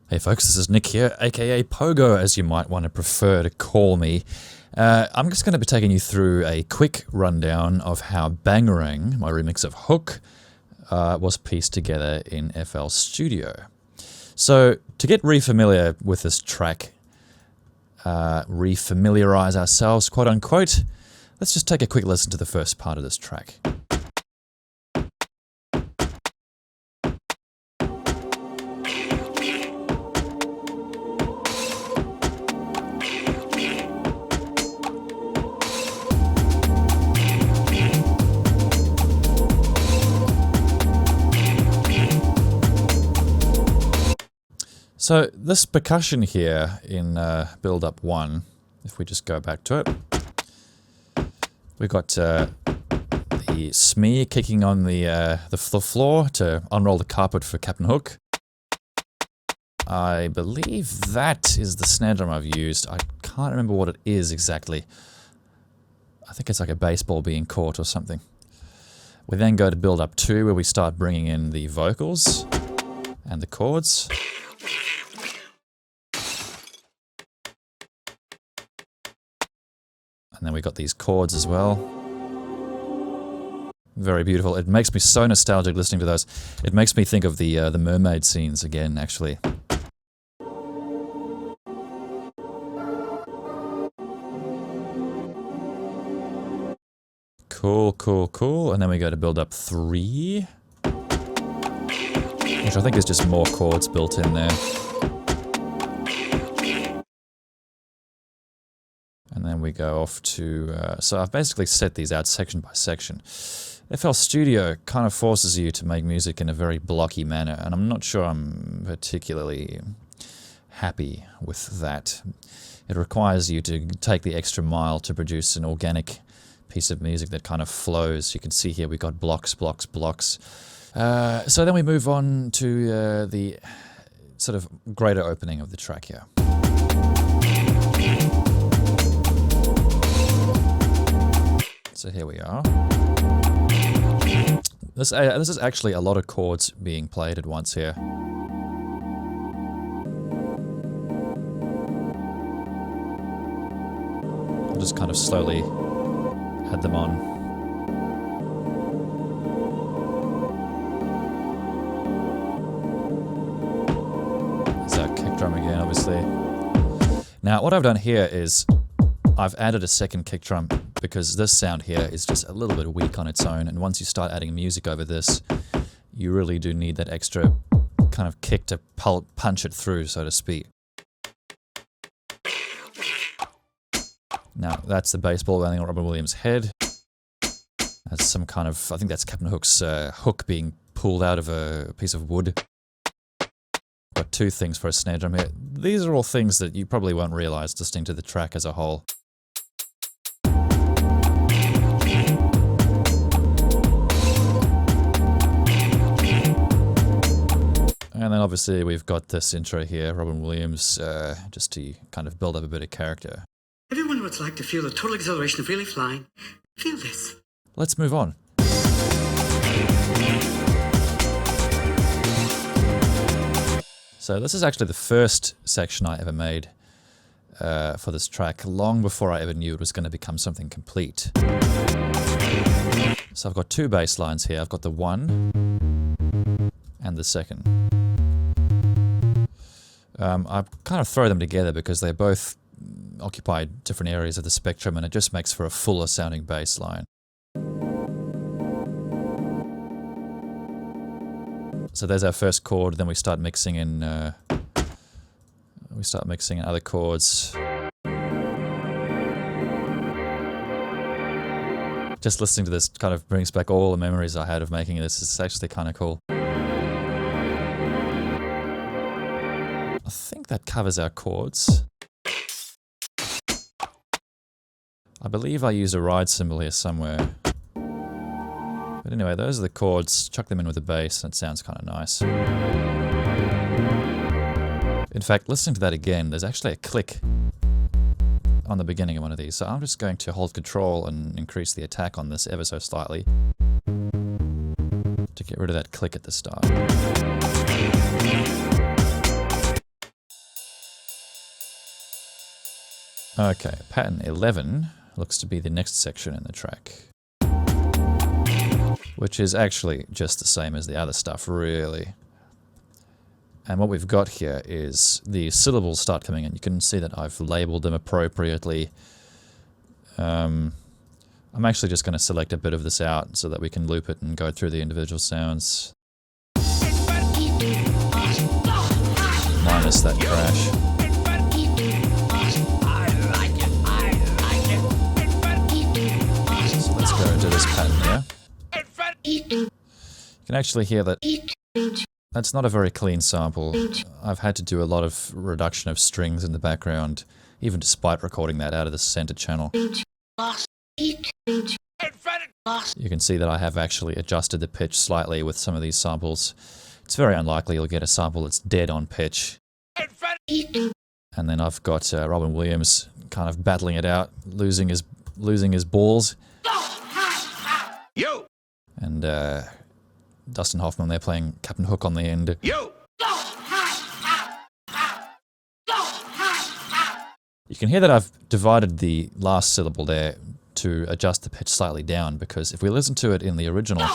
Hey folks, this is Nick here, aka Pogo, as you might want to prefer to call me. I'm just going to be taking you through a quick rundown of how Bangarang, my remix of Hook, was pieced together in FL Studio. So, to get re-familiar with this track, re-familiarize ourselves, quote unquote, let's just take a quick listen to the first part of this track. So this percussion here in build-up 1, if we just go back to it, we've got the smear kicking on the floor to unroll the carpet for Captain Hook. I believe that is the snare drum I've used. I can't remember what it is exactly. I think it's like a baseball being caught or something. We then go to build-up 2, where we start bringing in the vocals and the chords. And then we got these chords as well. Very beautiful. It makes me so nostalgic listening to those. It makes me think of the mermaid scenes again, actually. Cool, cool, cool. And then we go to build up 3, which I think is just more chords built in there. And then we go off to, so I've basically set these out section by section. FL Studio kind of forces you to make music in a very blocky manner, and I'm not sure I'm particularly happy with that. It requires you to take the extra mile to produce an organic piece of music that kind of flows. You can see here we've got blocks, blocks, blocks. So then we move on to the sort of greater opening of the track here. So here we are. This is actually a lot of chords being played at once here. I'll just kind of slowly add them on. There's our kick drum again, obviously. Now, what I've done here is I've added a second kick drum because this sound here is just a little bit weak on its own, and once you start adding music over this, you really do need that extra kind of kick to punch it through, so to speak. Now, that's the baseball landing on Robin Williams' head. That's some kind of, I think that's Captain Hook's hook being pulled out of a piece of wood. Got 2 things for a snare drum here. These are all things that you probably won't realize listening to the track as a whole. And then obviously we've got this intro here, Robin Williams, just to kind of build up a bit of character. Have you wondered what it's like to feel the total exhilaration of really flying? Feel this. Let's move on. So this is actually the first section I ever made for this track, long before I ever knew it was going to become something complete. So I've got 2 bass lines here. I've got the 1 and the 2nd. I kind of throw them together because they both occupy different areas of the spectrum, and it just makes for a fuller sounding bass line. So there's our first chord, then we start mixing in other chords. Just listening to this kind of brings back all the memories I had of making this. It's actually kind of cool. I think that covers our chords. I believe I used a ride cymbal here somewhere. But anyway, those are the chords. Chuck them in with the bass, and it sounds kind of nice. In fact, listening to that again, there's actually a click on the beginning of one of these. So I'm just going to hold Control and increase the attack on this ever so slightly to get rid of that click at the start. Okay, pattern 11 looks to be the next section in the track, which is actually just the same as the other stuff, really. And what we've got here is the syllables start coming in. You can see that I've labeled them appropriately. I'm actually just going to select a bit of this out so that we can loop it and go through the individual sounds. Minus that crash. So let's go into this pattern here. You can actually hear that that's not a very clean sample. I've had to do a lot of reduction of strings in the background, even despite recording that out of the center channel. You can see that I have actually adjusted the pitch slightly with some of these samples. It's very unlikely you'll get a sample that's dead on pitch. And then I've got Robin Williams kind of battling it out, losing his balls. Yo! And Dustin Hoffman, they're playing Captain Hook on the end. Yo! You can hear that I've divided the last syllable there to adjust the pitch slightly down, because if we listen to it in the original,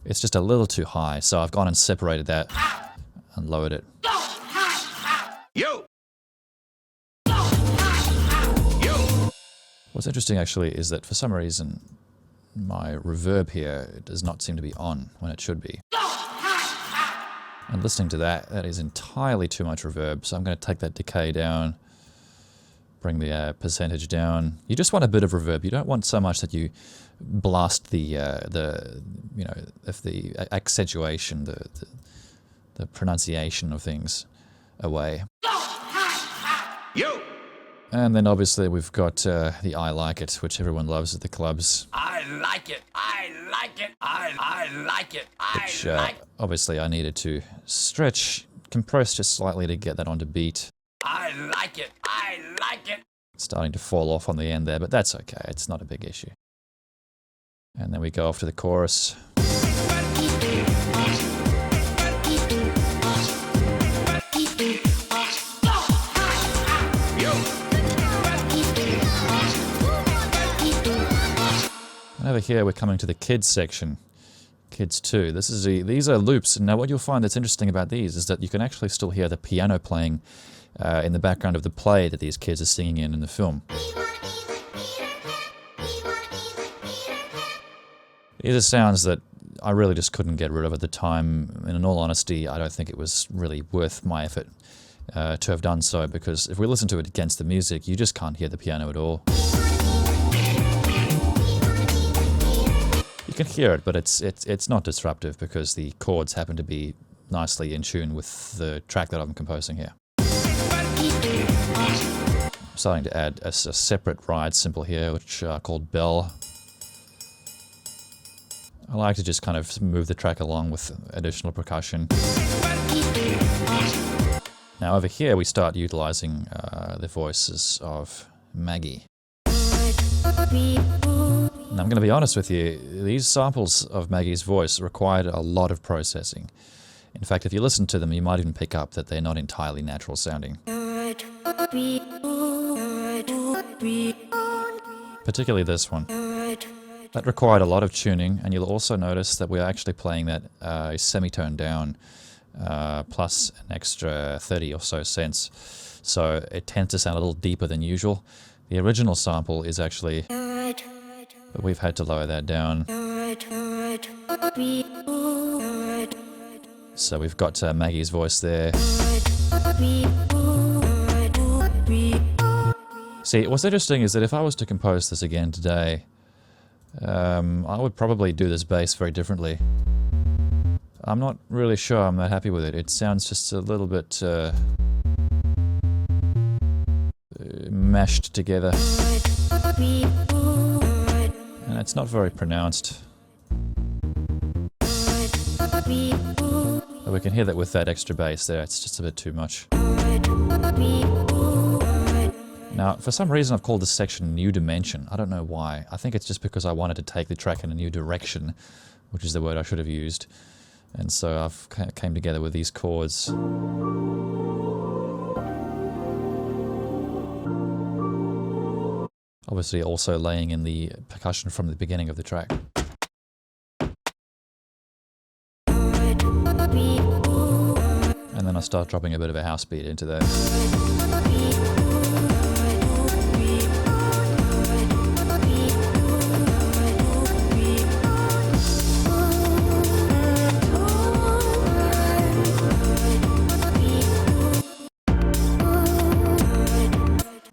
it's just a little too high. So I've gone and separated that and lowered it. Yo! Yo! What's interesting actually is that for some reason my reverb here does not seem to be on when it should be. And listening to that, that is entirely too much reverb, so I'm going to take that decay down, bring the percentage down. You just want a bit of reverb. You don't want so much that you blast the accentuation, the pronunciation of things away. Yo! And then obviously we've got the I Like It, which everyone loves at the clubs. I like it. I like it. I like it. Which obviously I needed to stretch, compress just slightly to get that onto beat. I like it. I like it. Starting to fall off on the end there, but that's okay. It's not a big issue. And then we go off to the chorus. And over here we're coming to the kids section. Kids 2. These are loops, and now what you'll find that's interesting about these is that you can actually still hear the piano playing in the background of the play that these kids are singing in the film. These are sounds that I really just couldn't get rid of at the time, and in all honesty I don't think it was really worth my effort to have done so, because if we listen to it against the music you just can't hear the piano at all. You can hear it, but it's not disruptive because the chords happen to be nicely in tune with the track that I'm composing here. I'm starting to add a separate ride cymbal here, which are called Bell. I like to just kind of move the track along with additional percussion. Now over here we start utilizing the voices of Maggie. And I'm going to be honest with you, these samples of Maggie's voice required a lot of processing. In fact, if you listen to them, you might even pick up that they're not entirely natural sounding. Particularly this one. That required a lot of tuning, and you'll also notice that we're actually playing that semitone down, plus an extra 30 or so cents. So it tends to sound a little deeper than usual. The original sample is actually... but we've had to lower that down. So we've got Maggie's voice there. See, what's interesting is that if I was to compose this again today, I would probably do this bass very differently. I'm not really sure I'm that happy with it. It sounds just a little bit mashed together. And it's not very pronounced. But we can hear that with that extra bass there, it's just a bit too much. Now, for some reason I've called this section New Dimension. I don't know why. I think it's just because I wanted to take the track in a new direction, which is the word I should have used. And so I've came together with these chords. Obviously also laying in the percussion from the beginning of the track. And then I start dropping a bit of a house beat into that.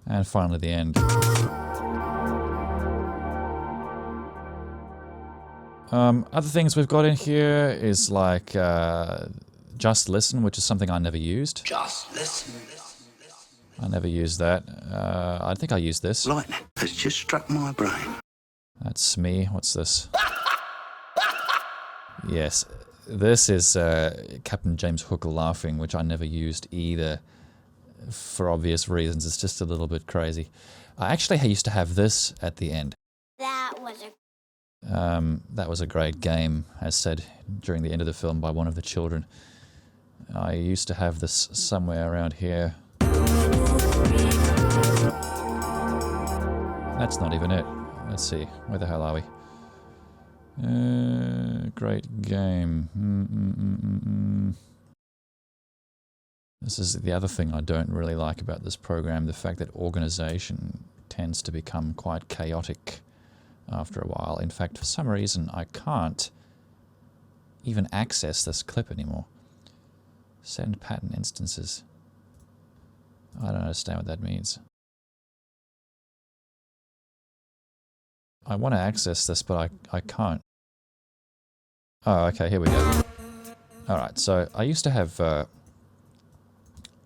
And finally the end. Other things we've got in here is like Just Listen, which is something I never used. Just listen. I never used that. I think I used this. Lightning has just struck my brain. That's me. What's this? Yes, this is Captain James Hook laughing, which I never used either. For obvious reasons, it's just a little bit crazy. I actually used to have this at the end. That was a great game, as said during the end of the film by one of the children. I used to have this somewhere around here. That's not even it. Let's see, where the hell are we? Great game. This is the other thing I don't really like about this program, the fact that organization tends to become quite chaotic after a while. In fact, for some reason, I can't even access this clip anymore. Send pattern instances. I don't understand what that means. I want to access this, but I can't. Oh, okay, here we go. Alright, so I used to have...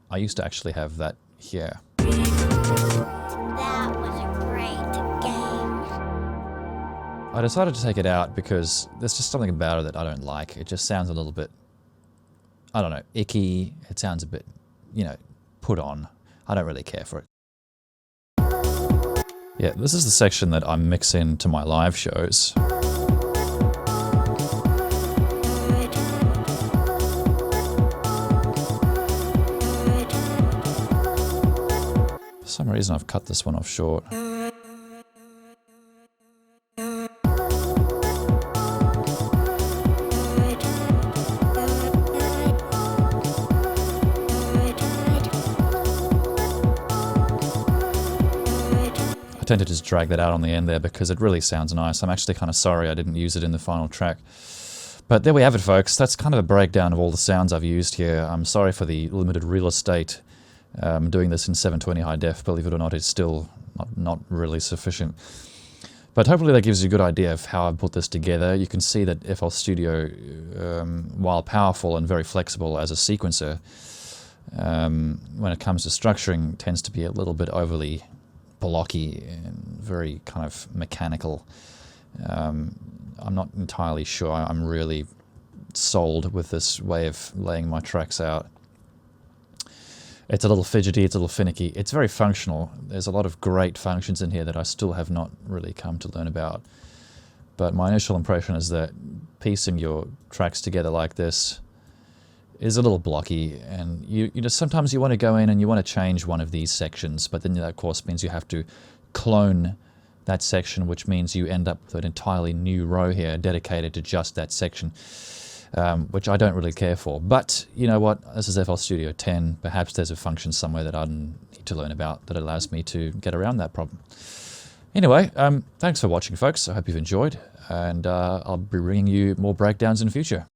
I used to actually have that here. That was a great game. I decided to take it out because there's just something about it that I don't like. It just sounds a little bit, I don't know, icky. It sounds a bit, you know, put on. I don't really care for it. Yeah, this is the section that I mix into my live shows. For some reason I've cut this one off short. I tend to just drag that out on the end there because it really sounds nice. I'm actually kind of sorry I didn't use it in the final track. But there we have it, folks. That's kind of a breakdown of all the sounds I've used here. I'm sorry for the limited real estate. Doing this in 720 high def, believe it or not, is still not really sufficient. But hopefully that gives you a good idea of how I put this together. You can see that FL Studio, while powerful and very flexible as a sequencer, when it comes to structuring, tends to be a little bit overly blocky and very kind of mechanical. I'm not entirely sure I'm really sold with this way of laying my tracks out. It's a little fidgety, it's a little finicky. It's very functional. There's a lot of great functions in here that I still have not really come to learn about. But my initial impression is that piecing your tracks together like this is a little blocky, and you know, sometimes you want to go in and you want to change one of these sections, but then that of course means you have to clone that section, which means you end up with an entirely new row here dedicated to just that section, which I don't really care for. But you know what, this is FL Studio 10, perhaps there's a function somewhere that I need to learn about that allows me to get around that problem. Anyway, thanks for watching, folks. I hope you've enjoyed, and I'll be bringing you more breakdowns in the future.